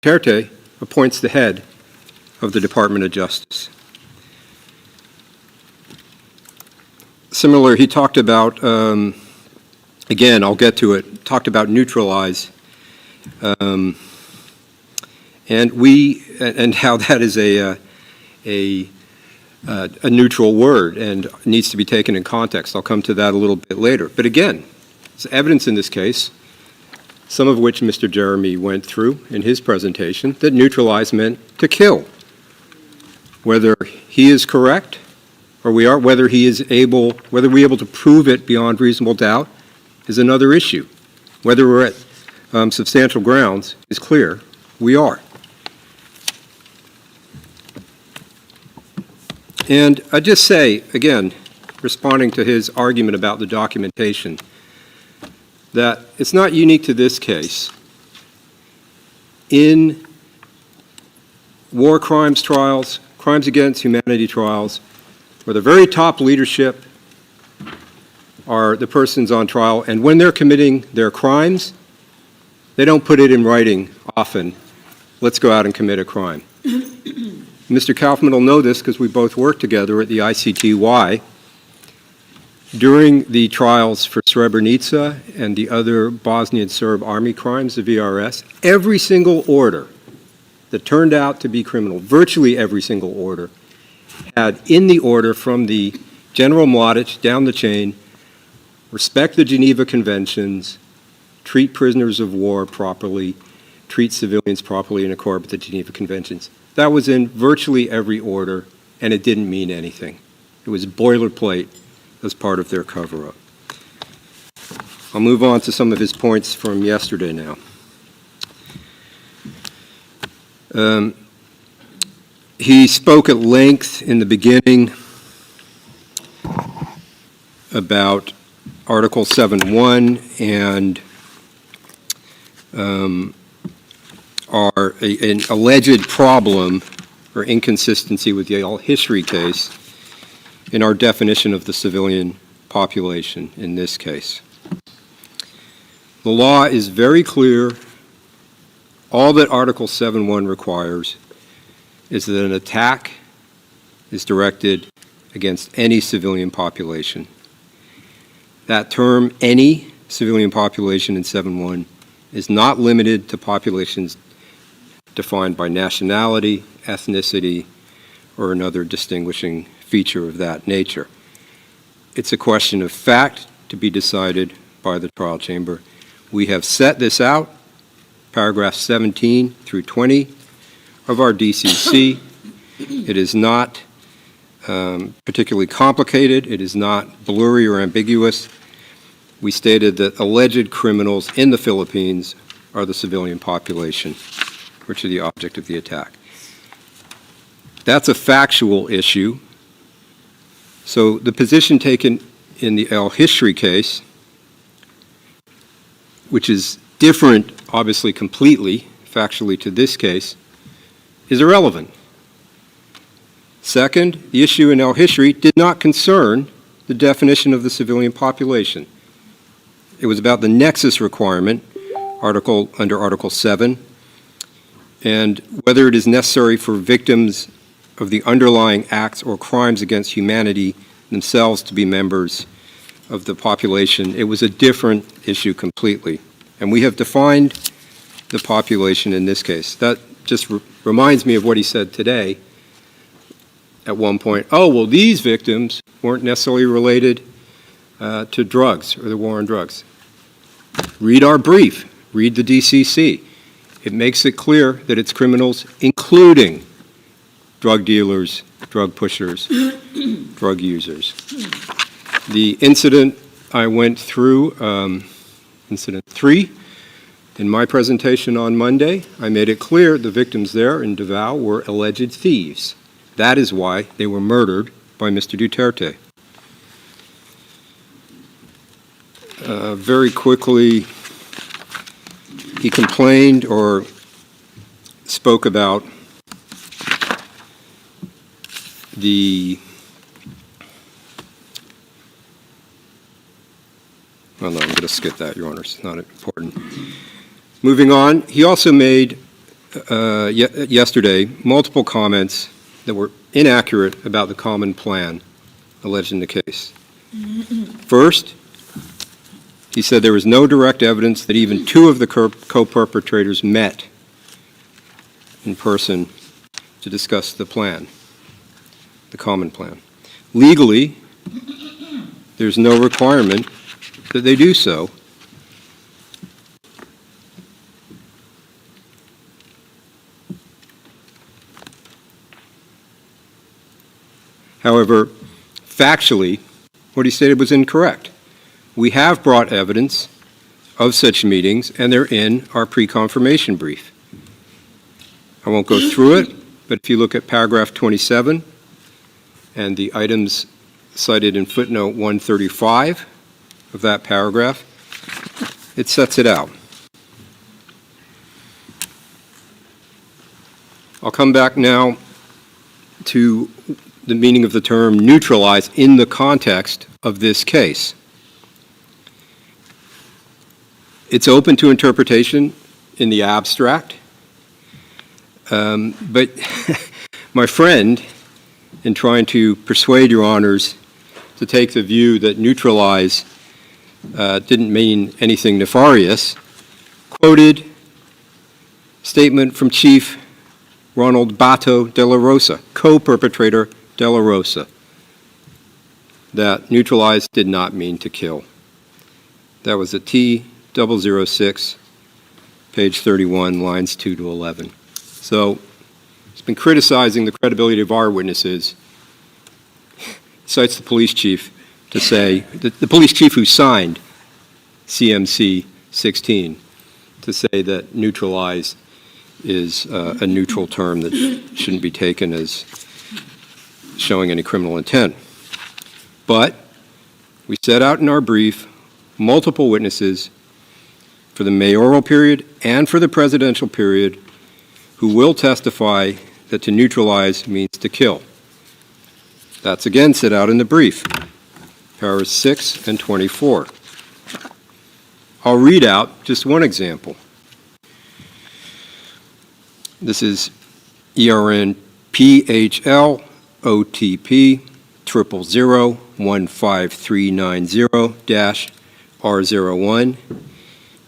Duterte appoints the head of the Department of Justice. Similar, he talked about, again, I'll get to it, talked about neutralize, and how that is a neutral word and needs to be taken in context. I'll come to that a little bit later. But again, there's evidence in this case, some of which Mr. Jeremy went through in his presentation, that neutralize meant to kill. Whether he is correct or whether we're able to prove it beyond reasonable doubt is another issue. Whether we're at substantial grounds is clear. We are. And I just say, again, responding to his argument about the documentation, that it's not unique to this case. In war crimes trials, crimes against humanity trials, where the very top leadership are the persons on trial, and when they're committing their crimes, they don't put it in writing often, let's go out and commit a crime. Mr. Kaufman will know this because we both worked together at the ICTY. During the trials for Srebrenica and the other Bosnian Serb army crimes, the VRS, every single order that turned out to be criminal, virtually every single order, had in the order from the General Mladic down the chain, respect the Geneva Conventions, treat prisoners of war properly, treat civilians properly in accord with the Geneva Conventions. That was in virtually every order, and it didn't mean anything. It was boilerplate as part of their cover-up. I'll move on to some of his points from yesterday now. He spoke at length in the beginning about Article 7.1 and an alleged problem or inconsistency with the all-history case in our definition of the civilian population in this case. The law is very clear. All that Article 7.1 requires is that an attack is directed against any civilian population. That term, any civilian population in 7.1, is not limited to populations defined by nationality, ethnicity, or another distinguishing feature of that nature. It's a question of fact to be decided by the trial chamber. We have set this out, paragraphs 17 through 20 of our DCC. It is not particularly complicated. It is not blurry or ambiguous. We stated that alleged criminals in the Philippines are the civilian population, which are the object of the attack. That's a factual issue. So the position taken in the al-Hishri case, which is different, obviously completely, factually to this case, is irrelevant. Second, the issue in al-Hishri did not concern the definition of the civilian population. It was about the nexus requirement under Article 7 and whether it is necessary for victims of the underlying acts or crimes against humanity themselves to be members of the population. It was a different issue completely. And we have defined the population in this case. That just reminds me of what he said today at one point. Oh, well, these victims weren't necessarily related to drugs or the war on drugs. Read our brief. Read the DCC. It makes it clear that it's criminals, including drug dealers, drug pushers, drug users. The incident I went through, incident 3, in my presentation on Monday, I made it clear the victims there in Davao were alleged thieves. That is why they were murdered by Mr. Duterte. Very quickly, he complained or spoke about well, no, I'm going to skip that, Your Honor. It's not important. Moving on, he also made yesterday multiple comments that were inaccurate about the common plan alleged in the case. First, he said there was no direct evidence that even two of the co-perpetrators met in person to discuss the plan, the common plan. Legally, there's no requirement that they do so. However, factually, what he stated was incorrect. We have brought evidence of such meetings, and they're in our pre-confirmation brief. I won't go through it, but if you look at paragraph 27 and the items cited in footnote 135 of that paragraph, it sets it out. I'll come back now to the meaning of the term neutralize in the context of this case. It's open to interpretation in the abstract, but my friend, in trying to persuade your honors to take the view that neutralize didn't mean anything nefarious, quoted a statement from Chief Ronald Bato de la Rosa, co-perpetrator de la Rosa, that neutralize did not mean to kill. That was a T006, page 31, lines 2 to 11. So he's been criticizing the credibility of our witnesses. He cites the police chief to say, the police chief who signed CMC 16, to say that neutralize is a neutral term that shouldn't be taken as showing any criminal intent. But we set out in our brief multiple witnesses for the mayoral period and for the presidential period who will testify that to neutralize means to kill. That's again set out in the brief, paragraphs 6 and 24. I'll read out just one example. This is ERN PHL OTP 000-15390-R01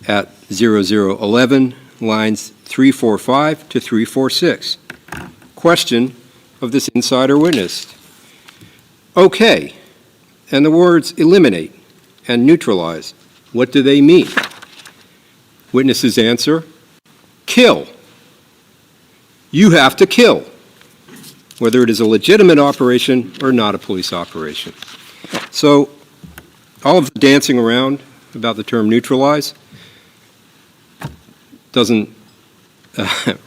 at 0011, lines 345 to 346. Question of this insider witness. Okay, and the words eliminate and neutralize, what do they mean? Witness's answer, kill. You have to kill, whether it is a legitimate operation or not a police operation. So all of the dancing around about the term neutralize doesn't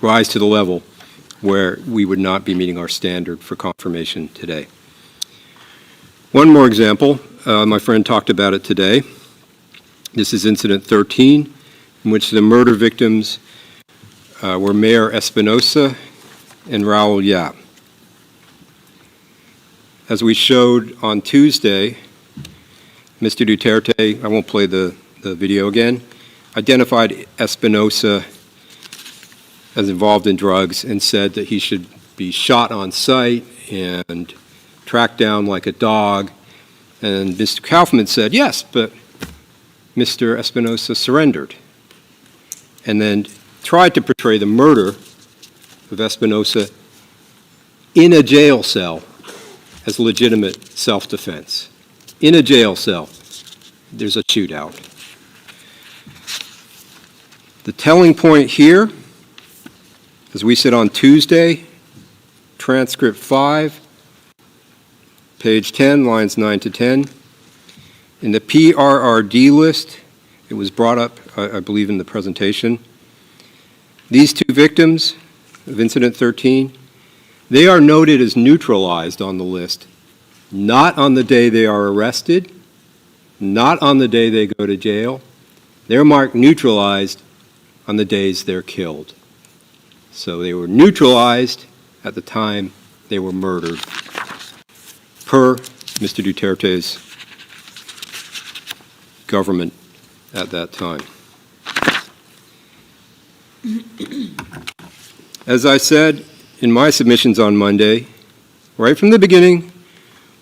rise to the level where we would not be meeting our standard for confirmation today. One more example, my friend talked about it today. This is incident 13, in which the murder victims were Mayor Espinosa and Raul Yap. As we showed on Tuesday, Mr. Duterte, I won't play the video again, identified Espinosa as involved in drugs and said that he should be shot on sight and tracked down like a dog. And Mr. Kaufman said, yes, but Mr. Espinosa surrendered. And then tried to portray the murder of Espinosa in a jail cell as legitimate self-defense. In a jail cell, there's a shootout. The telling point here, as we said on Tuesday, transcript 5, page 10, lines 9 to 10, in the PRRD list, it was brought up, I believe, in the presentation. These two victims of incident 13, they are noted as neutralized on the list, not on the day they are arrested, not on the day they go to jail. They're marked neutralized on the days they're killed. So they were neutralized at the time they were murdered, per Mr. Duterte's government at that time. As I said in my submissions on Monday, right from the beginning,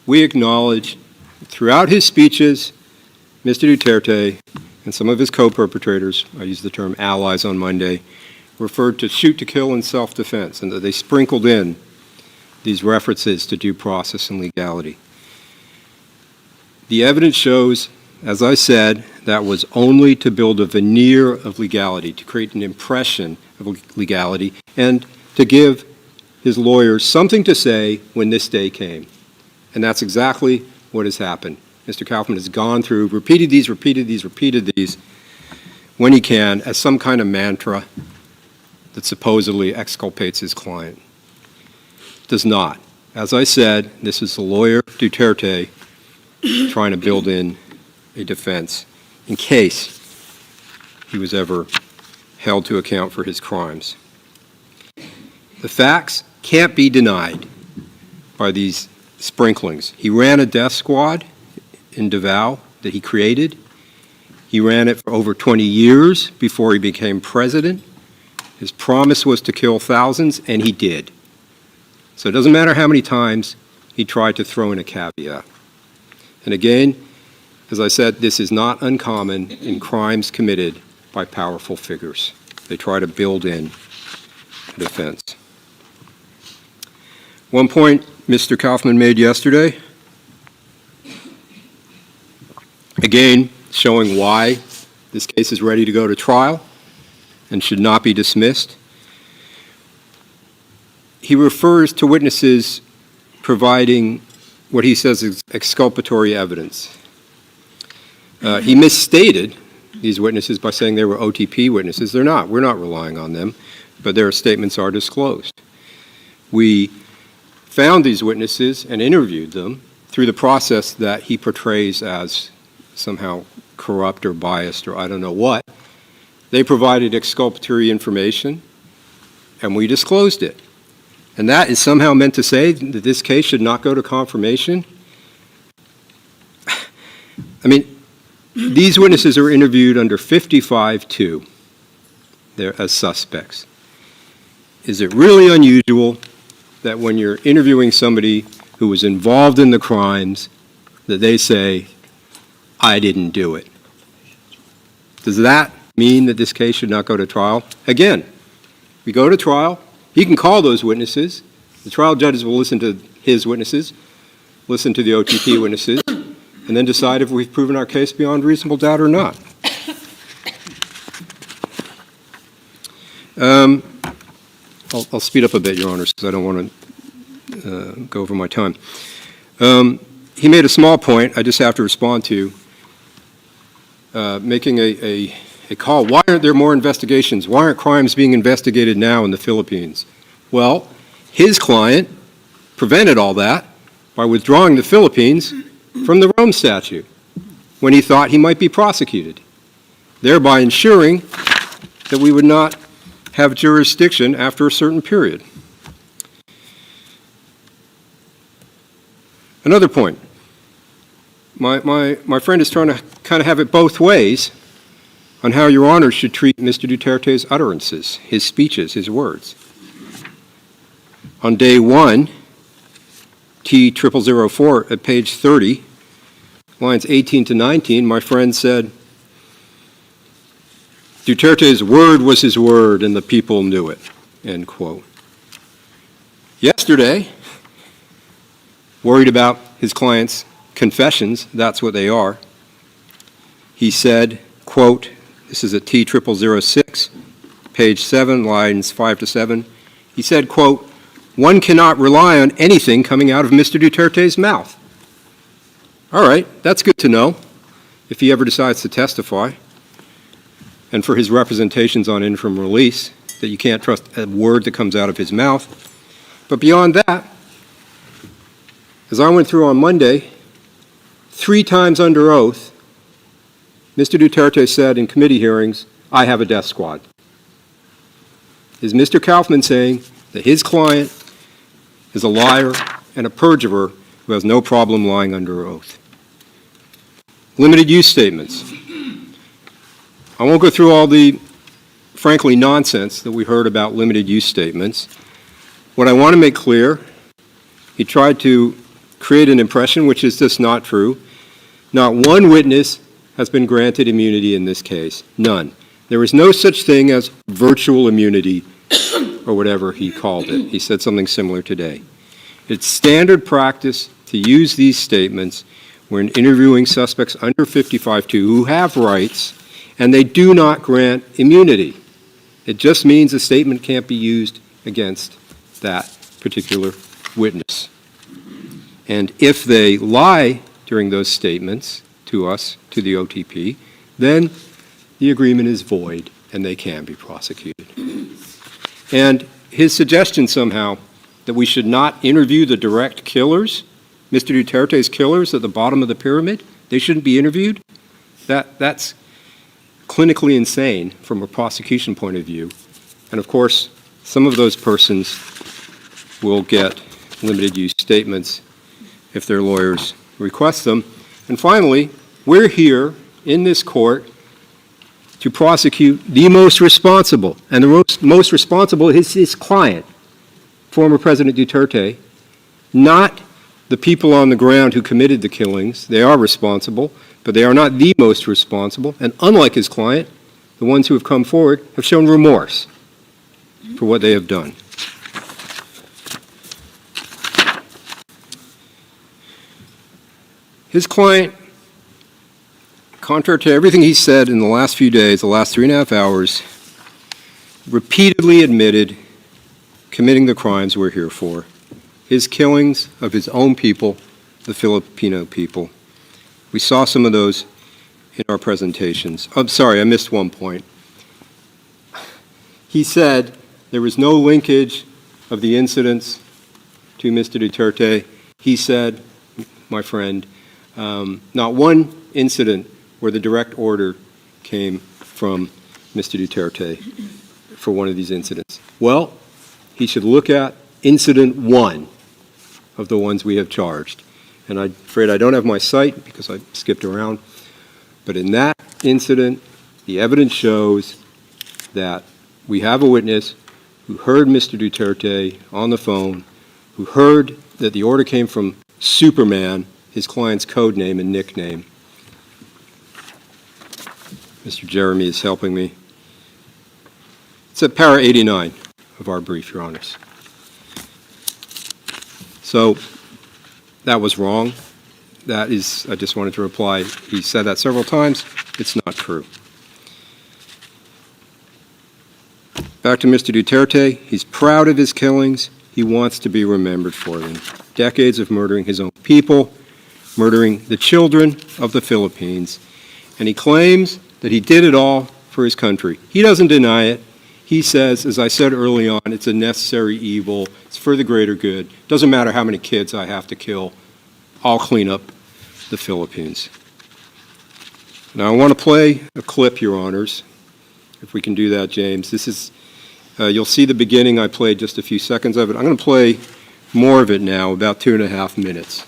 we acknowledge throughout his speeches, Mr. Duterte and some of his co-perpetrators, I used the term allies on Monday, referred to shoot to kill and self-defense, and that they sprinkled in these references to due process and legality. The evidence shows, as I said, that was only to build a veneer of legality, to create an impression of legality, and to give his lawyers something to say when this day came. And that's exactly what has happened. Mr. Kaufman has gone through, repeated these when he can as some kind of mantra that supposedly exculpates his client. Does not. As I said, this is the lawyer Duterte trying to build in a defense in case he was ever held to account for his crimes. The facts can't be denied by these sprinklings. He ran a death squad in Davao that he created. He ran it for over 20 years before he became president. His promise was to kill thousands, and he did. So it doesn't matter how many times he tried to throw in a caveat. And again, as I said, this is not uncommon in crimes committed by powerful figures. They try to build in a defense. One point Mr. Kaufman made yesterday, again, showing why this case is ready to go to trial and should not be dismissed. He refers to witnesses providing what he says is exculpatory evidence. He misstated these witnesses by saying they were OTP witnesses. They're not. We're not relying on them, but their statements are disclosed. We found these witnesses and interviewed them through the process that he portrays as somehow corrupt or biased or I don't know what. They provided exculpatory information, and we disclosed it. And that is somehow meant to say that this case should not go to confirmation? I mean, these witnesses are interviewed under 55-2. They're as suspects. Is it really unusual that when you're interviewing somebody who was involved in the crimes, that they say, I didn't do it? Does that mean that this case should not go to trial? Again, we go to trial. He can call those witnesses. The trial judges will listen to his witnesses, listen to the OTP witnesses, and then decide if we've proven our case beyond reasonable doubt or not. I'll speed up a bit, Your Honors, because I don't want to go over my time. He made a small point I just have to respond to, making a call. Why aren't there more investigations? Why aren't crimes being investigated now in the Philippines? Well, his client prevented all that by withdrawing the Philippines from the Rome Statute when he thought he might be prosecuted, thereby ensuring that we would not have jurisdiction after a certain period. Another point. My friend is trying to kind of have it both ways on how Your Honor should treat Mr. Duterte's utterances, his speeches, his words. On day 1, T0004 at page 30, lines 18 to 19, my friend said, Duterte's word was his word and the people knew it, end quote. Yesterday, worried about his client's confessions, that's what they are, he said, quote, this is at T0006, page 7, lines 5 to 7, he said, quote, one cannot rely on anything coming out of Mr. Duterte's mouth. All right, that's good to know if he ever decides to testify, and for his representations on interim release, that you can't trust a word that comes out of his mouth. But beyond that, as I went through on Monday, 3 times under oath, Mr. Duterte said in committee hearings, I have a death squad. Is Mr. Kaufman saying that his client is a liar and a perjurer who has no problem lying under oath? Limited use statements. I won't go through all the frankly, nonsense that we heard about limited use statements. What I want to make clear, he tried to create an impression which is just not true. Not one witness has been granted immunity in this case. None. There is no such thing as virtual immunity or whatever he called it. He said something similar today. It's standard practice to use these statements when interviewing suspects under 55-2 who have rights, and they do not grant immunity. It just means a statement can't be used against that particular witness. And if they lie during those statements to us, to the OTP, then the agreement is void and they can be prosecuted. And his suggestion somehow that we should not interview the direct killers, Mr. Duterte's killers at the bottom of the pyramid, they shouldn't be interviewed? That's clinically insane from a prosecution point of view. And of course, some of those persons will get limited use statements if their lawyers request them. And finally, we're here in this court to prosecute the most responsible, and the most responsible is his client, former President Duterte, not the people on the ground who committed the killings. They are responsible, but they are not the most responsible. And unlike his client, the ones who have come forward have shown remorse for what they have done. His client, contrary to everything he said in the last few days, the last 3.5 hours, repeatedly admitted committing the crimes we're here for. His killings of his own people, the Filipino people. We saw some of those in our presentations. I'm sorry, I missed one point. He said there was no linkage of the incidents to Mr. Duterte. He said, my friend, not one incident where the direct order came from Mr. Duterte for one of these incidents. Well, he should look at incident 1 of the ones we have charged. And I'm afraid I don't have my cite because I skipped around. But in that incident, the evidence shows that we have a witness who heard Mr. Duterte on the phone, who heard that the order came from Superman, his client's code name and nickname. Mr. Jeremy is helping me. It's at para 89 of our brief, Your Honors. So that was wrong. That is, I just wanted to reply. He said that several times. It's not true. Back to Mr. Duterte. He's proud of his killings. He wants to be remembered for them. Decades of murdering his own people, murdering the children of the Philippines. And he claims that he did it all for his country. He doesn't deny it. He says, as I said early on, it's a necessary evil. It's for the greater good. Doesn't matter how many kids I have to kill. I'll clean up the Philippines. Now I want to play a clip, Your Honors, if we can do that, James. This is, you'll see the beginning. I played just a few seconds of it. I'm going to play more of it now, about 2.5 minutes.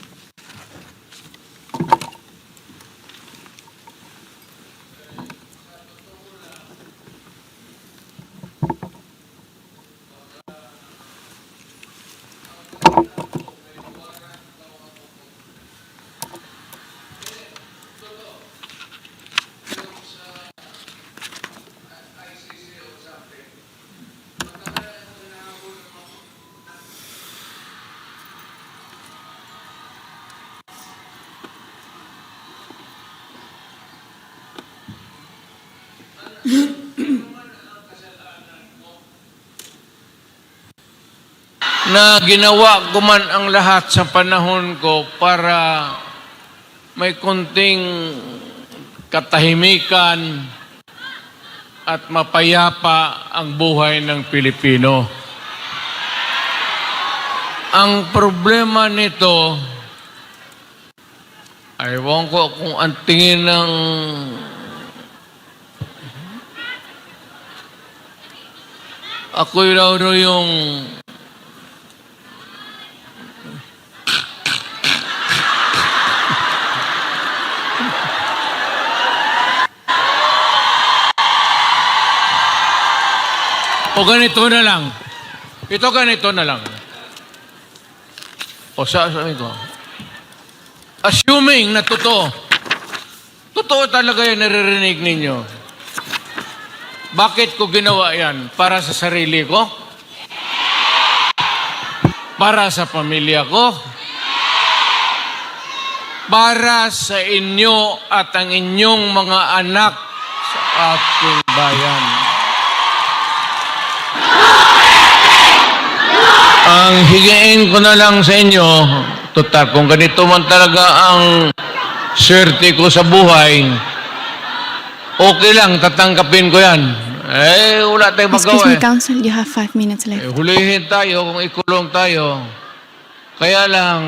Na ginawa ko man ang lahat sa panahon ko para may konting katahimikan at mapayapa ang buhay ng Pilipino. Ang problema nito, ewan ko kung ang tingin ng ako'y raw yung O ganito na lang. Ito ganito na lang. O sabi ko, assuming na totoo talaga yung naririnig ninyo. Bakit ko ginawa yan? Para sa sarili ko? Para sa pamilya ko? Para sa inyo at ang inyong mga anak sa ating bayan. Ang higain ko na lang sa inyo, total, kung ganito man talaga ang swerte ko sa buhay, okay lang, tatanggapin ko yan. Wala tayong Excuse magawa me, Counsel, you have 5 minutes left. hulihin tayo kung ikulong tayo. Kaya lang,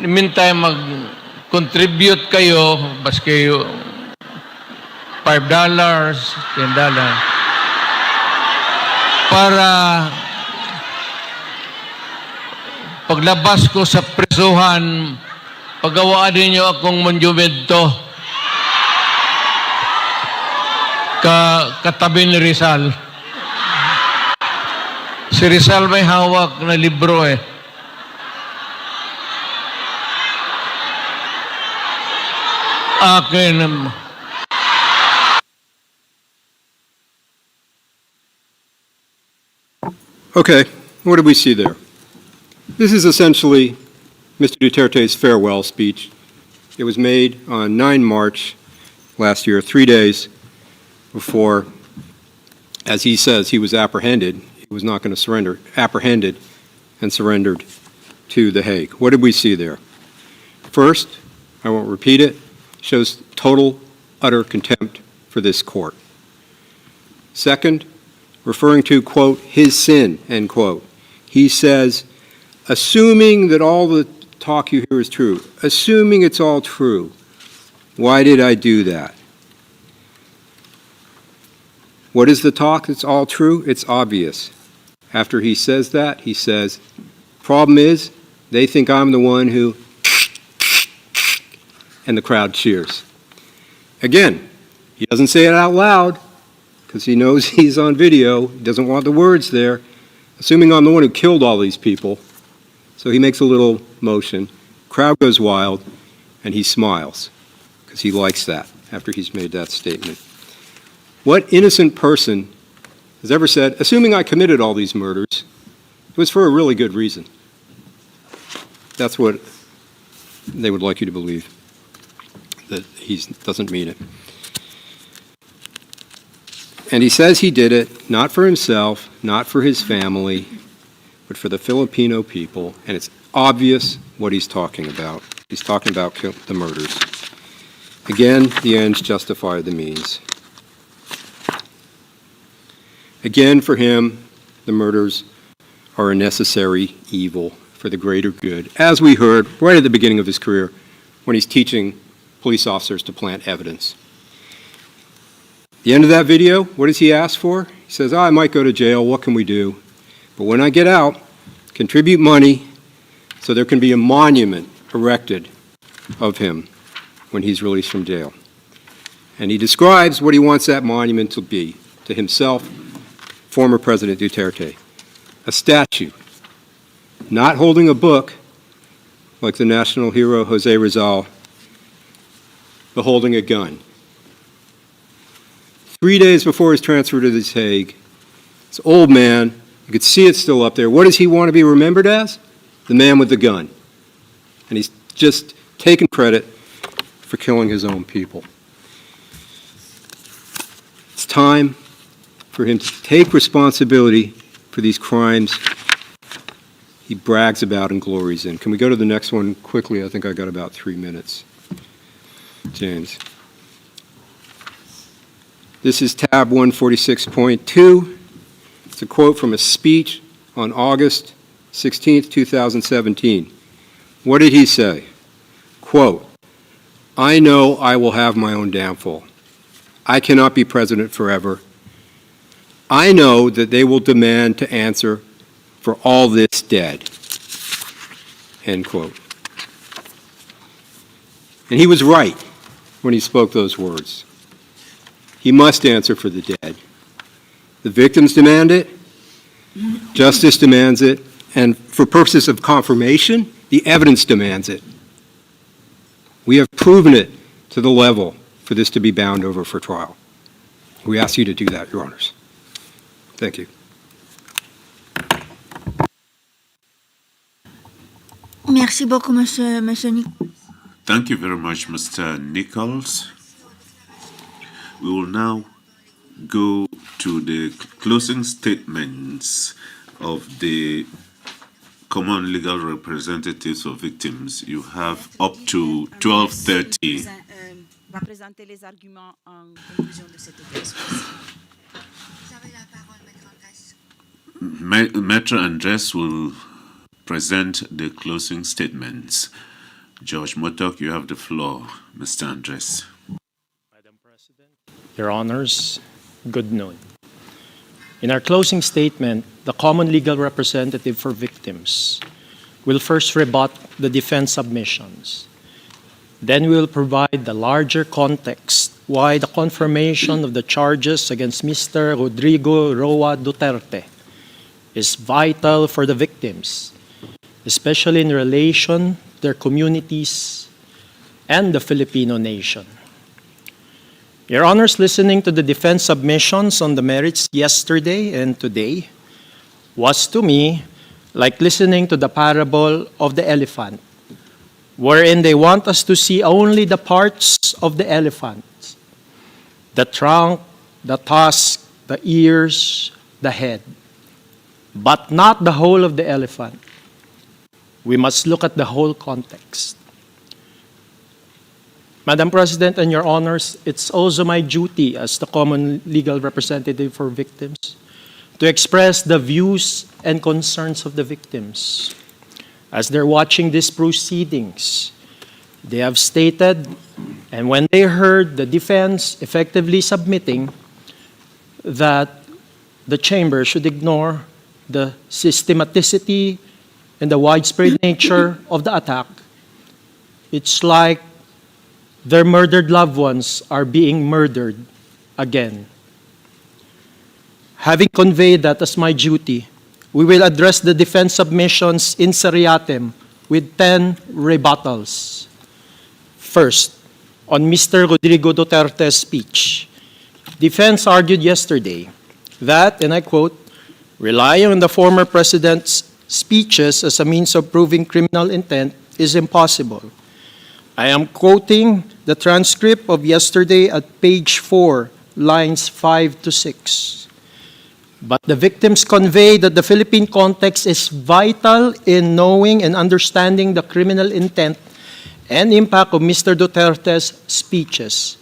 meantime, mag-contribute kayo, baski $5, $10, para paglabas ko sa presuhan, pagawaan ninyo akong monumento katabi ni Rizal. Si Rizal may hawak na libro eh. Akin. Okay, what did we see there? This is essentially Mr. Duterte's farewell speech. It was made on 9 March last year, 3 days before, as he says, he was apprehended. He was not going to surrender, apprehended and surrendered to The Hague. What did we see there? First, I won't repeat it, shows total, utter contempt for this court. Second, referring to, quote, his sin, end quote. He says, assuming that all the talk you hear is true, assuming it's all true, why did I do that? What is the talk that's all true? It's obvious. After he says that, he says, problem is, they think I'm the one who, and the crowd cheers. Again, he doesn't say it out loud, because he knows he's on video. He doesn't want the words there. Assuming I'm the one who killed all these people. So he makes a little motion. Crowd goes wild, and he smiles, because he likes that after he's made that statement. What innocent person has ever said, assuming I committed all these murders, it was for a really good reason? That's what they would like you to believe, that he doesn't mean it. And he says he did it not for himself, not for his family, but for the Filipino people, and it's obvious what he's talking about. He's talking about the murders. Again, the ends justify the means. Again, for him, the murders are a necessary evil for the greater good, as we heard right at the beginning of his career when he's teaching police officers to plant evidence. The end of that video, what does he ask for? He says, I might go to jail, what can we do? But when I get out, contribute money so there can be a monument erected of him when he's released from jail. And he describes what he wants that monument to be to himself, former President Duterte. A statue, not holding a book like the national hero Jose Rizal, but holding a gun. 3 days before his transfer to The Hague, this old man, you could see it still up there. What does he want to be remembered as? The man with the gun. And he's just taken credit for killing his own people. It's time for him to take responsibility for these crimes he brags about and glories in. Can we go to the next one quickly? I think I got about 3 minutes. James. This is tab 146.2. It's a quote from a speech on August 16th, 2017. What did he say? Quote, I know I will have my own downfall. I cannot be president forever. I know that they will demand to answer for all this dead. End quote. And he was right when he spoke those words. He must answer for the dead. The victims demand it, justice demands it, and for purposes of confirmation, the evidence demands it. We have proven it to the level for this to be bound over for trial. We ask you to do that, Your Honors. Thank you. Merci beaucoup, Monsieur Nichols. Thank you very much, Mr. Nichols. We will now go to the closing statements of the common legal representatives of victims. You have up to 12:30. Va présenter les arguments en conclusion de cette audience. Maître Andres will present the closing statements. George Motok, you have the floor, Mr. Andres. Madam President, Your Honors, good noon. In our closing statement, the common legal representative for victims will first rebut the defense submissions. Then we will provide the larger context why the confirmation of the charges against Mr. Rodrigo Roa Duterte is vital for the victims, especially in relation to their communities and the Filipino nation. Your Honors, listening to the defense submissions on the merits yesterday and today was to me like listening to the parable of the elephant, wherein they want us to see only the parts of the elephant: the trunk, the tusk, the ears, the head, but not the whole of the elephant. We must look at the whole context. Madam President and Your Honors, it's also my duty as the common legal representative for victims to express the views and concerns of the victims. As they're watching these proceedings, they have stated, and when they heard the defense effectively submitting that the chamber should ignore the systematicity and the widespread nature of the attack, it's like their murdered loved ones are being murdered again. Having conveyed that as my duty, we will address the defense submissions in seriatim with 10 rebuttals. First, on Mr. Rodrigo Duterte's speech, defense argued yesterday that, and I quote, relying on the former president's speeches as a means of proving criminal intent is impossible. I am quoting the transcript of yesterday at page 4, lines 5 to 6. But the victims convey that the Philippine context is vital in knowing and understanding the criminal intent and impact of Mr. Duterte's speeches.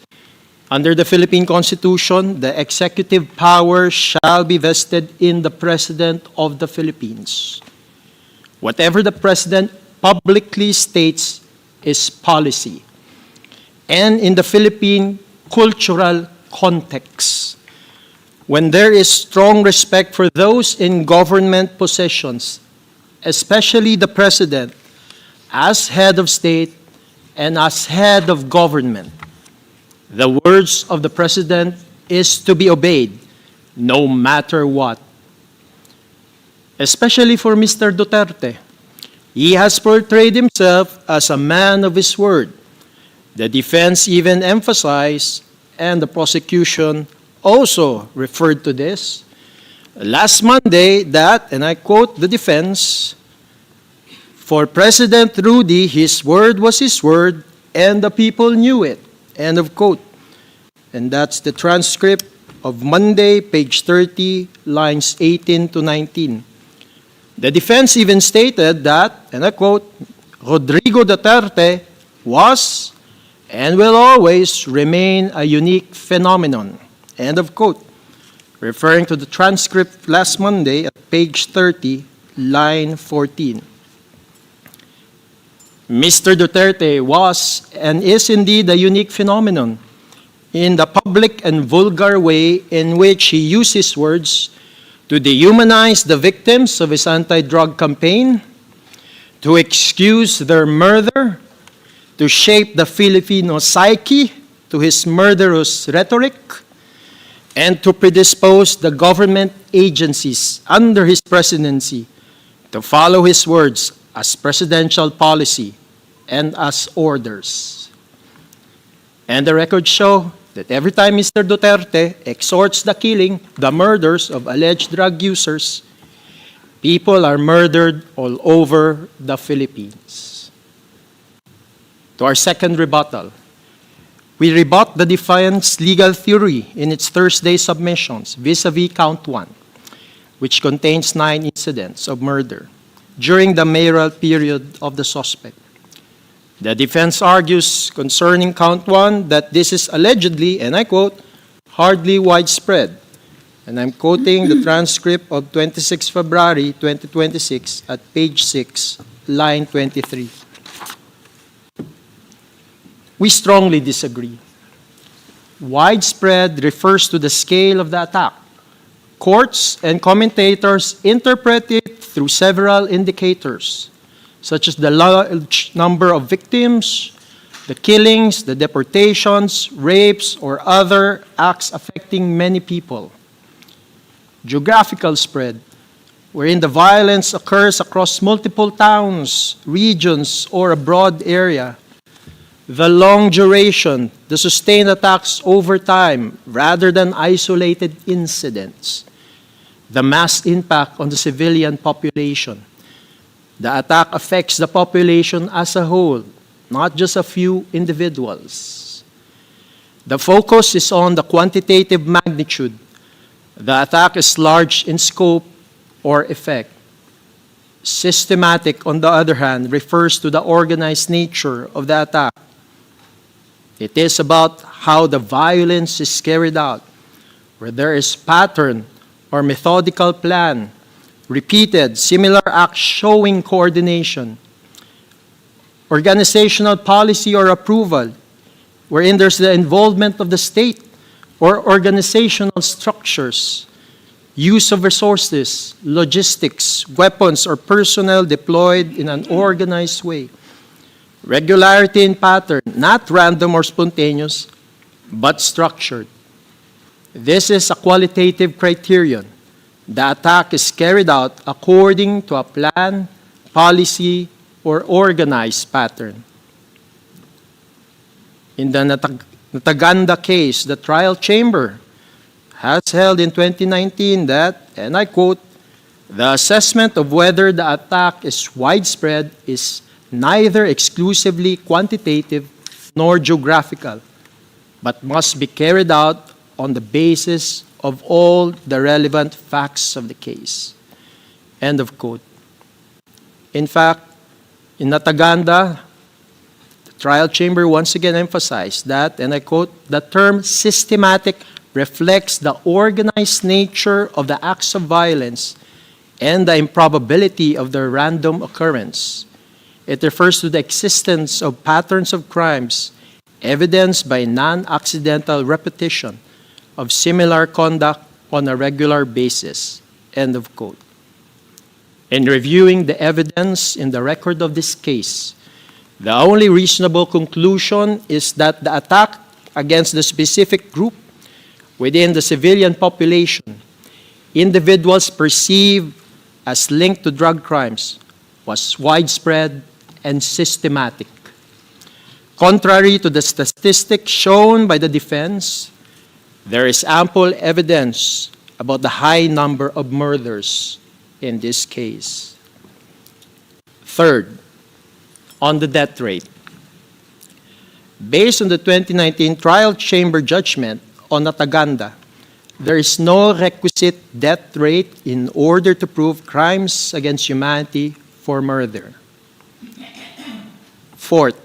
Under the Philippine Constitution, the executive power shall be vested in the President of the Philippines. Whatever the President publicly states is policy. And in the Philippine cultural context, when there is strong respect for those in government positions, especially the President, as head of state and as head of government, the words of the President is to be obeyed, no matter what. Especially for Mr. Duterte, he has portrayed himself as a man of his word. The defense even emphasized, and the prosecution also referred to this last Monday, that, and I quote the defense, for President Rudy, his word was his word, and the people knew it. End of quote. And that's the transcript of Monday, page 30, lines 18 to 19. The defense even stated that, and I quote, Rodrigo Duterte was and will always remain a unique phenomenon. End of quote. Referring to the transcript last Monday at page 30, line 14. Mr. Duterte was and is indeed a unique phenomenon in the public and vulgar way in which he uses words to dehumanize the victims of his anti-drug campaign, to excuse their murder, to shape the Filipino psyche to his murderous rhetoric, and to predispose the government agencies under his presidency to follow his words as presidential policy and as orders. And the records show that every time Mr. Duterte exhorts the killing, the murders of alleged drug users, people are murdered all over the Philippines. To our second rebuttal, we rebut the defense legal theory in its Thursday submissions vis-a-vis count 1, which contains 9 incidents of murder during the mayoral period of the suspect. The defense argues concerning count 1 that this is allegedly, and I quote, hardly widespread. And I'm quoting the transcript of 26 February 2026 at page 6, line 23. We strongly disagree. Widespread refers to the scale of the attack. Courts and commentators interpret it through several indicators, such as the large number of victims, the killings, the deportations, rapes, or other acts affecting many people. Geographical spread, wherein the violence occurs across multiple towns, regions, or a broad area. The long duration, the sustained attacks over time rather than isolated incidents. The mass impact on the civilian population. The attack affects the population as a whole, not just a few individuals. The focus is on the quantitative magnitude. The attack is large in scope or effect. Systematic, on the other hand, refers to the organized nature of the attack. It is about how the violence is carried out, where there is pattern or methodical plan, repeated similar acts showing coordination, organizational policy or approval, wherein there's the involvement of the state or organizational structures, use of resources, logistics, weapons, or personnel deployed in an organized way. Regularity in pattern, not random or spontaneous, but structured. This is a qualitative criterion. The attack is carried out according to a plan, policy, or organized pattern. In the Nataganda case, the trial chamber has held in 2019 that, and I quote, the assessment of whether the attack is widespread is neither exclusively quantitative nor geographical, but must be carried out on the basis of all the relevant facts of the case. End of quote. In fact, in Nataganda, the trial chamber once again emphasized that, and I quote, the term systematic reflects the organized nature of the acts of violence and the improbability of their random occurrence. It refers to the existence of patterns of crimes evidenced by non-accidental repetition of similar conduct on a regular basis. End of quote. In reviewing the evidence in the record of this case, the only reasonable conclusion is that the attack against the specific group within the civilian population, individuals perceived as linked to drug crimes, was widespread and systematic. Contrary to the statistics shown by the defense, there is ample evidence about the high number of murders in this case. Third, on the death rate. Based on the 2019 trial chamber judgment on Nataganda, there is no requisite death rate in order to prove crimes against humanity for murder. Fourth,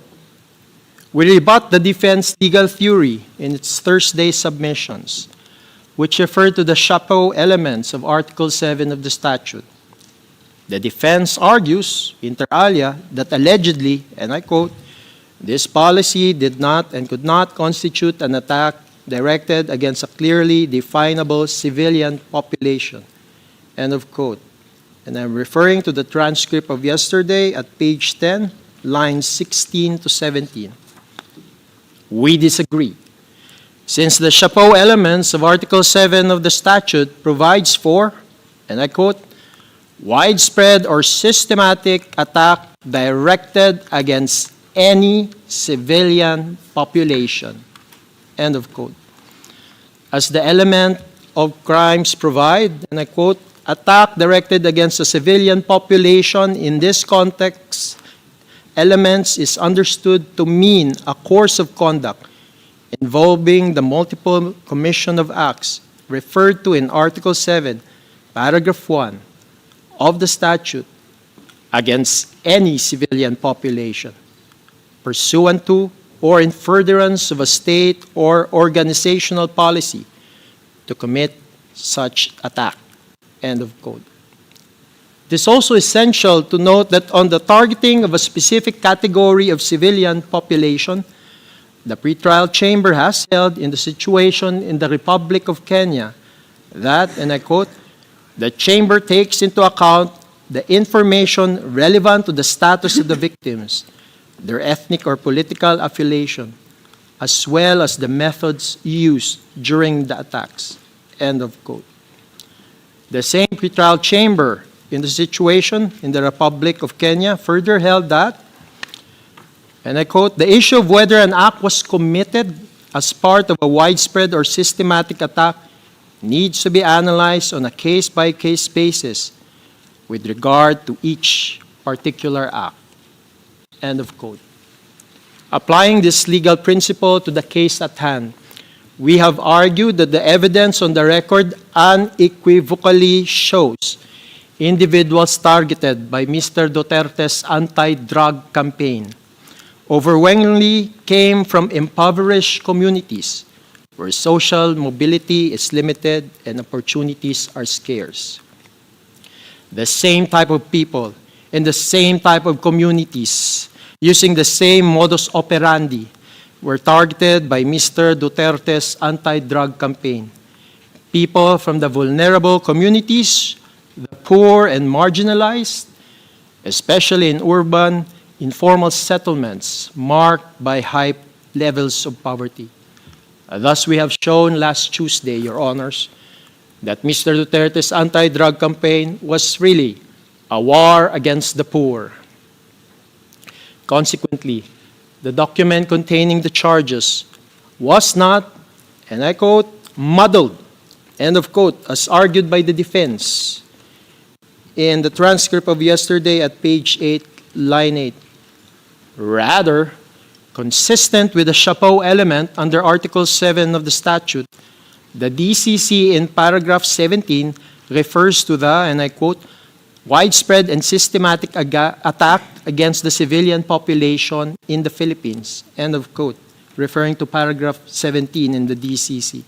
we rebut the defense legal theory in its Thursday submissions, which refer to the chapeau elements of Article 7 of the statute. The defense argues, inter alia, that allegedly, and I quote, this policy did not and could not constitute an attack directed against a clearly definable civilian population. End of quote. And I'm referring to the transcript of yesterday at page 10, lines 16 to 17. We disagree. Since the chapeau elements of Article 7 of the statute provides for, and I quote, widespread or systematic attack directed against any civilian population, end of quote. As the element of crimes provide, and I quote, attack directed against a civilian population in this context, elements is understood to mean a course of conduct involving the multiple commission of acts referred to in Article 7, Paragraph 1 of the statute against any civilian population, pursuant to or in furtherance of a state or organizational policy to commit such attack, end of quote. It is also essential to note that on the targeting of a specific category of civilian population, the pretrial chamber has held in the situation in the Republic of Kenya that, and I quote, the chamber takes into account the information relevant to the status of the victims, their ethnic or political affiliation, as well as the methods used during the attacks, end of quote. The same pretrial chamber in the situation in the Republic of Kenya further held that, and I quote, the issue of whether an act was committed as part of a widespread or systematic attack needs to be analyzed on a case-by-case basis with regard to each particular act, end of quote. Applying this legal principle to the case at hand, we have argued that the evidence on the record unequivocally shows individuals targeted by Mr. Duterte's anti-drug campaign overwhelmingly came from impoverished communities where social mobility is limited and opportunities are scarce. The same type of people in the same type of communities using the same modus operandi were targeted by Mr. Duterte's anti-drug campaign. People from the vulnerable communities, the poor and marginalized, especially in urban, informal settlements marked by high levels of poverty. Thus, we have shown last Tuesday, Your Honors, that Mr. Duterte's anti-drug campaign was really a war against the poor. Consequently, the document containing the charges was not, and I quote, muddled, end of quote, as argued by the defense in the transcript of yesterday at page 8, line 8. Rather, consistent with the chapeau element under Article 7 of the statute, the DCC in paragraph 17 refers to the, and I quote, widespread and systematic attack against the civilian population in the Philippines, end of quote, referring to paragraph 17 in the DCC.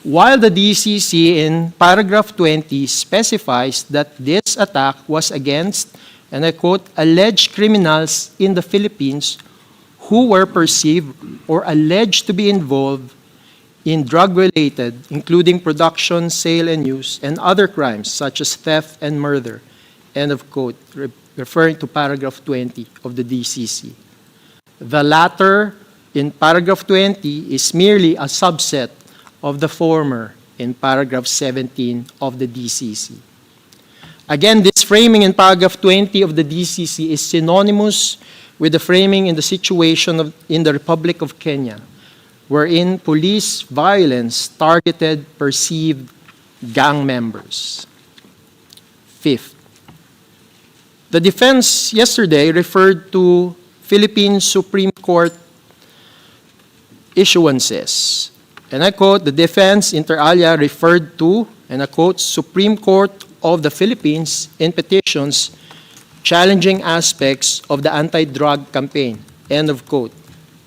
While the DCC in paragraph 20 specifies that this attack was against, and I quote, alleged criminals in the Philippines who were perceived or alleged to be involved in drug-related, including production, sale, and use, and other crimes such as theft and murder, end of quote, referring to paragraph 20 of the DCC. The latter, in paragraph 20, is merely a subset of the former in paragraph 17 of the DCC. Again, this framing in paragraph 20 of the DCC is synonymous with the framing in the situation in the Republic of Kenya, wherein police violence targeted perceived gang members. Fifth, the defense yesterday referred to Philippine Supreme Court issuances. And I quote, the defense inter alia referred to, and I quote, Supreme Court of the Philippines in petitions challenging aspects of the anti-drug campaign, end of quote.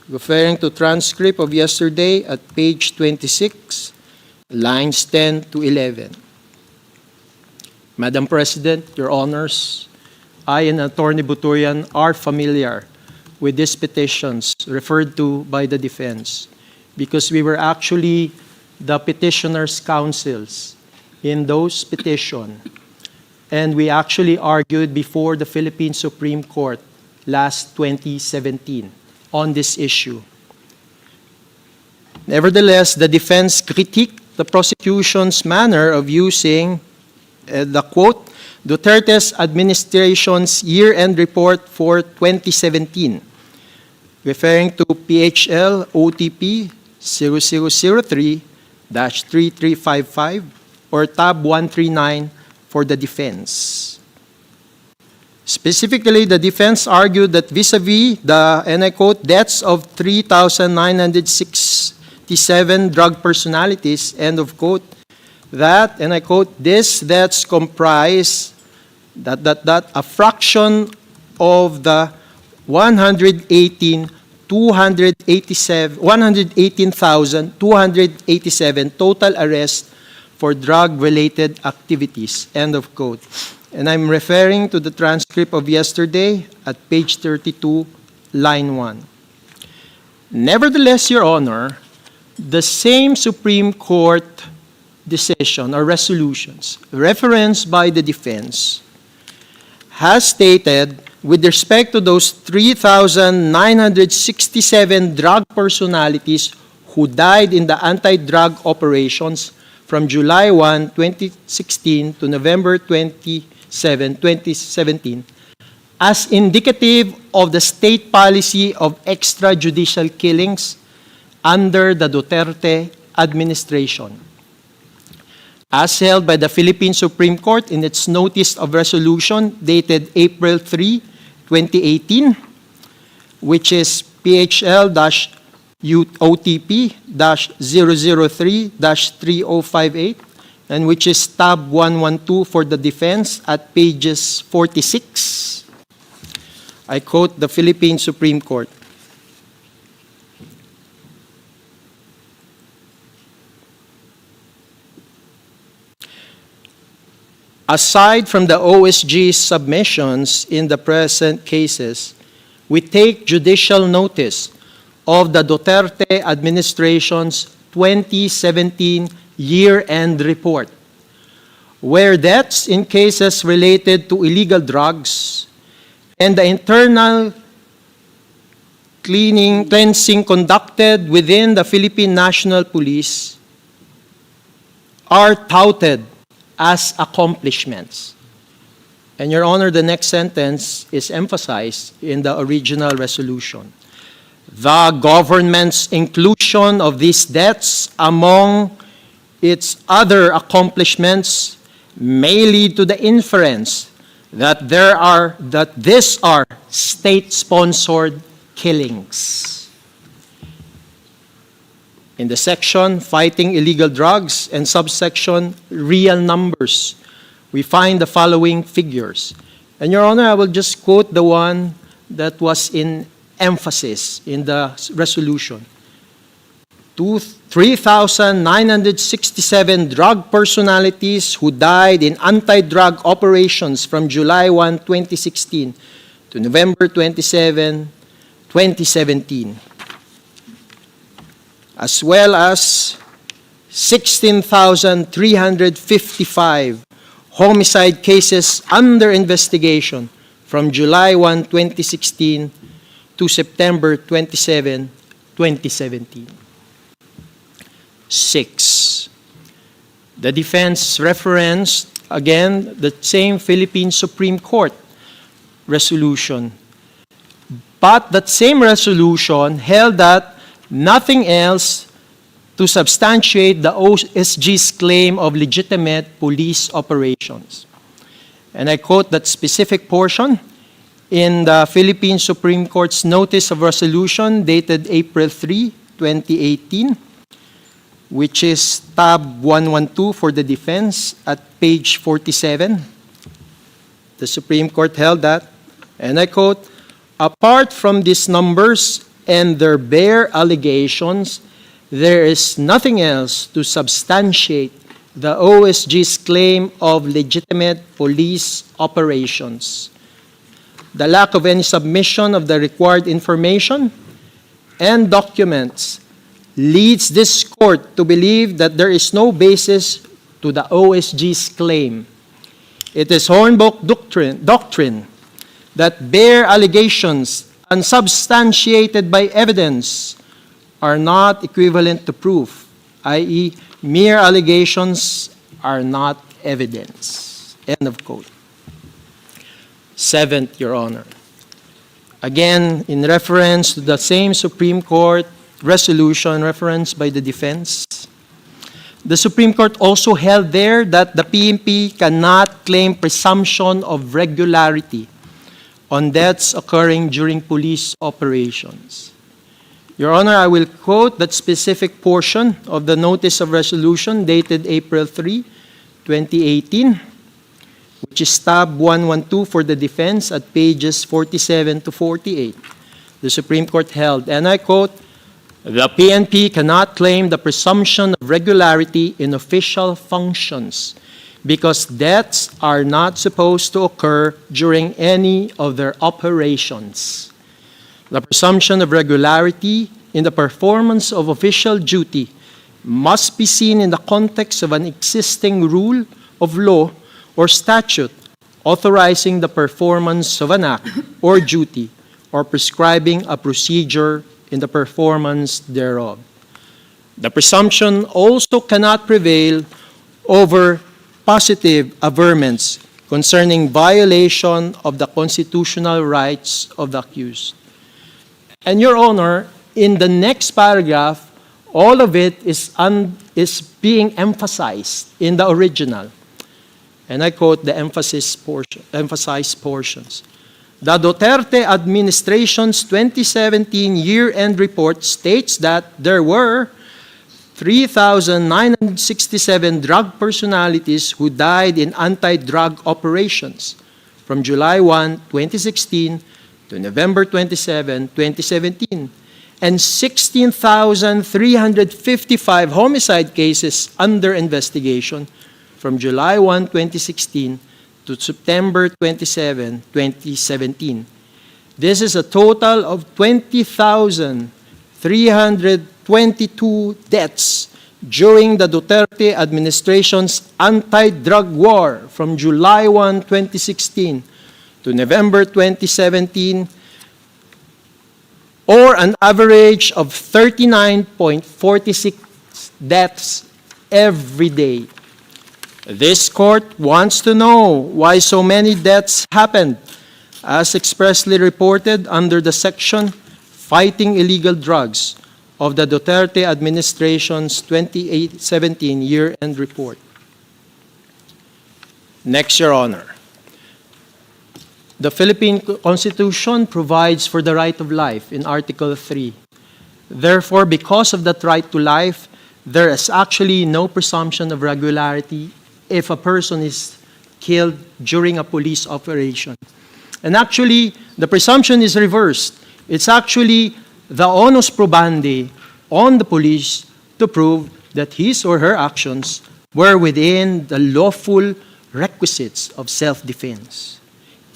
Referring to transcript of yesterday at page 26, lines 10 to 11. Madam President, Your Honors, I and Attorney Buturian are familiar with these petitions referred to by the defense because we were actually the petitioners' counsels in those petitions, and we actually argued before the Philippine Supreme Court last 2017 on this issue. Nevertheless, the defense critiqued the prosecution's manner of using the quote, Duterte's administration's year-end report for 2017, referring to PHL OTP 0003-3355 or tab 139 for the defense. Specifically, the defense argued that vis-a-vis the, and I quote, deaths of 3,967 drug personalities, end of quote, that, and I quote, these deaths comprise a fraction of the 118,287 total arrests for drug-related activities, end of quote. And I'm referring to the transcript of yesterday at page 32, line 1. Nevertheless, Your Honor, the same Supreme Court decision or resolutions referenced by the defense has stated with respect to those 3,967 drug personalities who died in the anti-drug operations from July 1, 2016 to November 2017, as indicative of the state policy of extrajudicial killings under the Duterte administration. As held by the Philippine Supreme Court in its notice of resolution dated April 3, 2018, which is PHL-OTP-003-3058, and which is tab 112 for the defense at pages 46. I quote the Philippine Supreme Court. Aside from the OSG's submissions in the present cases, we take judicial notice of the Duterte administration's 2017 year-end report, where deaths in cases related to illegal drugs and the internal cleansing conducted within the Philippine National Police are touted as accomplishments. And Your Honor, the next sentence is emphasized in the original resolution. The government's inclusion of these deaths among its other accomplishments may lead to the inference that these are state-sponsored killings. In the section Fighting Illegal Drugs and subsection Real Numbers, we find the following figures. And Your Honor, I will just quote the one that was in emphasis in the resolution. 3,967 drug personalities who died in anti-drug operations from July 1, 2016 to November 27, 2017. As well as 16,355 homicide cases under investigation from July 1, 2016 to September 27, 2017. 6. The defense referenced, again, the same Philippine Supreme Court resolution. But that same resolution held that nothing else to substantiate the OSG's claim of legitimate police operations. And I quote that specific portion in the Philippine Supreme Court's Notice of Resolution dated April 3, 2018, which is tab 112 for the defense at page 47. The Supreme Court held that, and I quote, apart from these numbers and their bare allegations, there is nothing else to substantiate the OSG's claim of legitimate police operations. The lack of any submission of the required information and documents leads this court to believe that there is no basis to the OSG's claim. It is Hornbook doctrine that bare allegations unsubstantiated by evidence are not equivalent to proof, i.e., mere allegations are not evidence. End of quote. Seventh, Your Honor. Again, in reference to the same Supreme Court resolution referenced by the defense, the Supreme Court also held there that the PNP cannot claim presumption of regularity on deaths occurring during police operations. Your Honor, I will quote that specific portion of the notice of resolution dated April 3, 2018, which is tab 112 for the defense at pages 47 to 48. The Supreme Court held, and I quote, "The PNP cannot claim the presumption of regularity in official functions because deaths are not supposed to occur during any of their operations. The presumption of regularity in the performance of official duty must be seen in the context of an existing rule of law or statute authorizing the performance of an act or duty or prescribing a procedure in the performance thereof. The presumption also cannot prevail over positive averments concerning violation of the constitutional rights of the accused." And Your Honor, in the next paragraph, all of it is being emphasized in the original. And I quote the emphasized portions. The Duterte administration's 2017 year-end report states that there were 3,967 drug personalities who died in anti-drug operations from July 1, 2016 to November 27, 2017, and 16,355 homicide cases under investigation from July 1, 2016 to September 27, 2017. This is a total of 20,322 deaths during the Duterte administration's anti-drug war from July 1, 2016 to November 2017, or an average of 39.46 deaths every day. This court wants to know why so many deaths happened, as expressly reported under the section Fighting Illegal Drugs of the Duterte administration's 2017 year-end report. Next, Your Honor. The Philippine Constitution provides for the right of life in Article 3. Therefore, because of that right to life, there is actually no presumption of regularity if a person is killed during a police operation. And actually, the presumption is reversed. It's actually the onus probandi on the police to prove that his or her actions were within the lawful requisites of self-defense.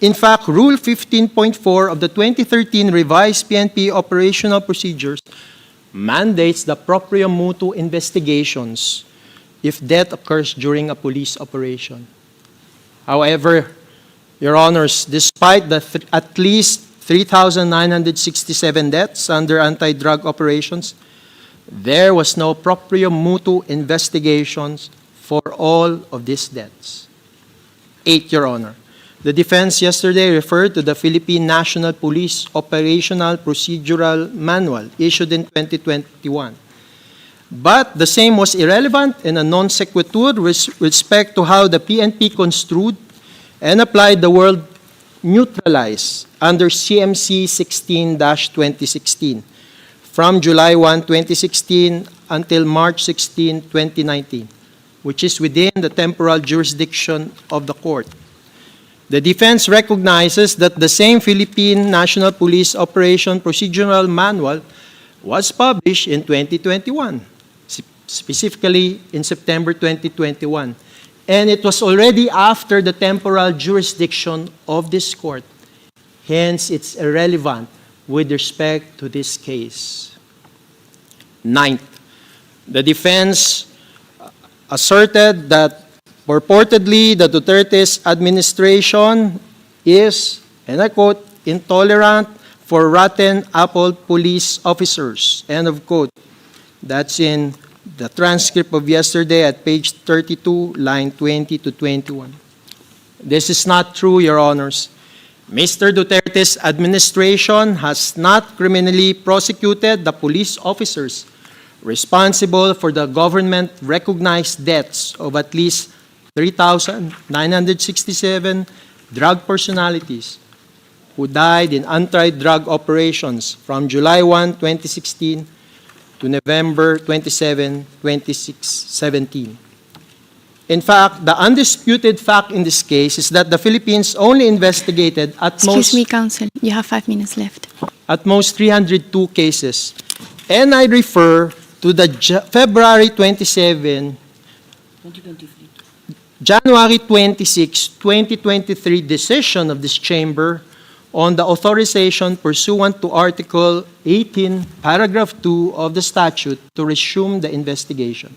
In fact, Rule 15.4 of the 2013 revised PNP operational procedures mandates the proprio mutuo investigations if death occurs during a police operation. However, Your Honors, despite the at least 3,967 deaths under anti-drug operations, there was no proprio mutuo investigations for all of these deaths. 8, Your Honor. The defense yesterday referred to the Philippine National Police Operational Procedural Manual issued in 2021. But the same was irrelevant and a non sequitur with respect to how the PNP construed and applied the word neutralize under CMC 16-2016 from July 1, 2016 until March 16, 2019, which is within the temporal jurisdiction of the court. The defense recognizes that the same Philippine National Police Operation Procedural Manual was published in 2021, specifically in September 2021. And it was already after the temporal jurisdiction of this court. Hence, it's irrelevant with respect to this case. 9th, the defense asserted that purportedly the Duterte's administration is, and I quote, intolerant, for rotten apple police officers. End of quote. That's in the transcript of yesterday at page 32, line 20 to 21. This is not true, Your Honors. Mr. Duterte's administration has not criminally prosecuted the police officers responsible for the government-recognized deaths of at least 3,967 drug personalities who died in anti-drug operations from July 1, 2016 to November 27, 2017. In fact, the undisputed fact in this case is that the Philippines only investigated Excuse me, counsel. You have 5 minutes left. at most 302 cases. And I refer to the February 27, January 26, 2023 decision of this chamber on the authorization pursuant to Article 18, Paragraph 2 of the statute to resume the investigation.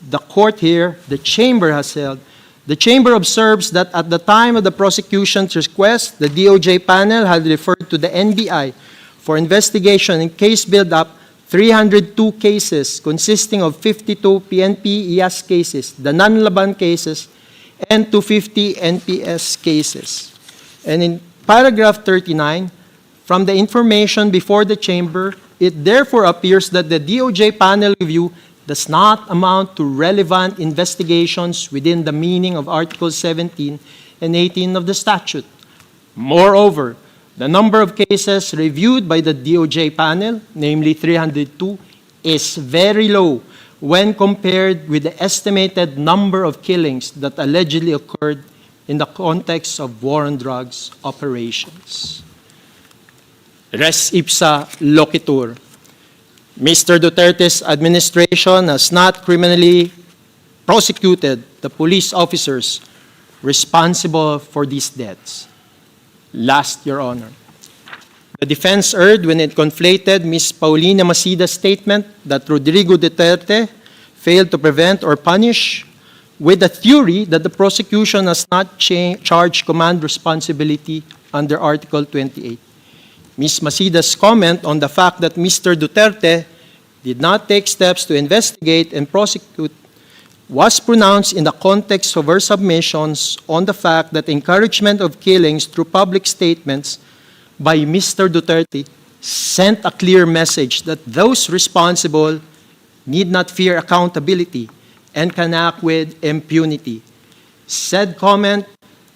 The court here, the chamber has held, the chamber observes that at the time of the prosecution's request, the DOJ panel had referred to the NBI for investigation in case build-up 302 cases consisting of 52 PNP IAS cases, the non-Laban cases, and 250 NPS cases. And in paragraph 39, from the information before the chamber, it therefore appears that the DOJ panel review does not amount to relevant investigations within the meaning of Article 17 and 18 of the statute. Moreover, the number of cases reviewed by the DOJ panel, namely 302, is very low when compared with the estimated number of killings that allegedly occurred in the context of war on drugs operations. Res ipsa loquitur. Mr. Duterte's administration has not criminally prosecuted the police officers responsible for these deaths. Last, Your Honor. The defense erred when it conflated Ms. Paulina Masida's statement that Rodrigo Duterte failed to prevent or punish with the theory that the prosecution has not charged command responsibility under Article 28. Ms. Masida's comment on the fact that Mr. Duterte did not take steps to investigate and prosecute was pronounced in the context of her submissions on the fact that encouragement of killings through public statements by Mr. Duterte sent a clear message that those responsible need not fear accountability and can act with impunity. Said comment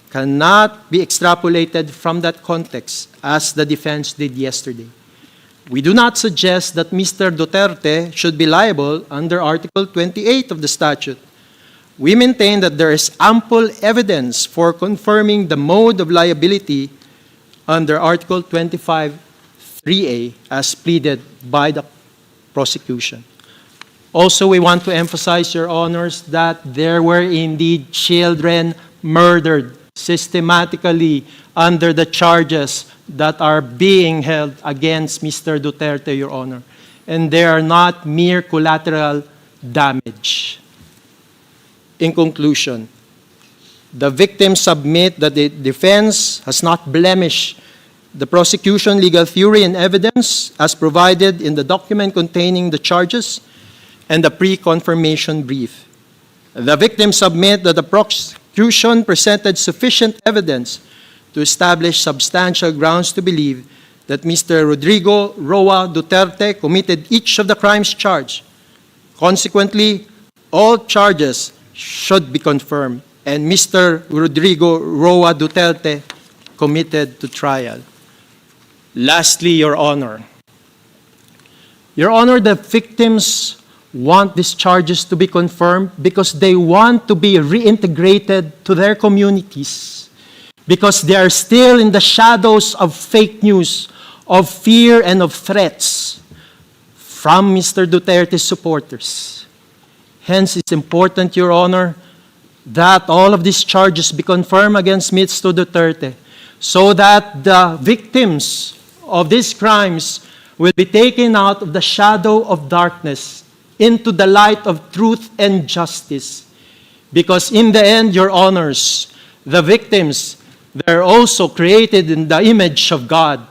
cannot be extrapolated from that context, as the defense did yesterday. We do not suggest that Mr. Duterte should be liable under Article 28 of the statute. We maintain that there is ample evidence for confirming the mode of liability under Article 25(3)(a) as pleaded by the prosecution. Also, we want to emphasize, Your Honors, that there were indeed children murdered systematically under the charges that are being held against Mr. Duterte, Your Honor. And they are not mere collateral damage. In conclusion, the victims submit that the defense has not blemished the prosecution legal theory and evidence as provided in the document containing the charges and the pre-confirmation brief. The victims submit that the prosecution presented sufficient evidence to establish substantial grounds to believe that Mr. Rodrigo Roa Duterte committed each of the crimes charged. Consequently, all charges should be confirmed, and Mr. Rodrigo Roa Duterte committed to trial. Lastly, Your Honor. Your Honor, the victims want these charges to be confirmed because they want to be reintegrated to their communities, because they are still in the shadows of fake news, of fear and of threats from Mr. Duterte's supporters. Hence, it's important, Your Honor, that all of these charges be confirmed against Mr. Duterte so that the victims of these crimes will be taken out of the shadow of darkness into the light of truth and justice. Because in the end, Your Honors, the victims, they're also created in the image of God.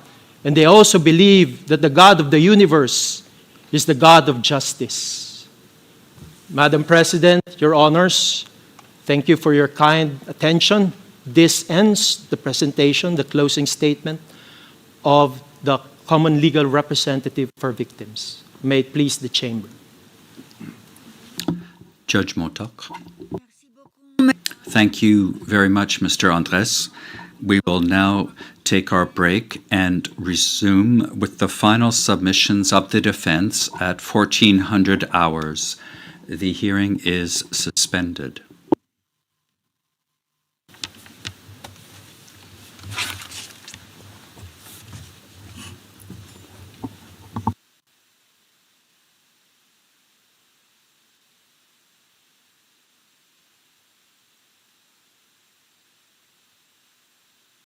And they also believe that the God of the universe is the God of justice. Madam President, Your Honors, thank you for your kind attention. This ends the presentation, the closing statement of the Common Legal Representative for Victims. May it please the Chamber. Judge Motok. Thank you very much, Mr. Andres. We will now take our break and resume with the final submissions of the defense at 1400 hours. The hearing is suspended.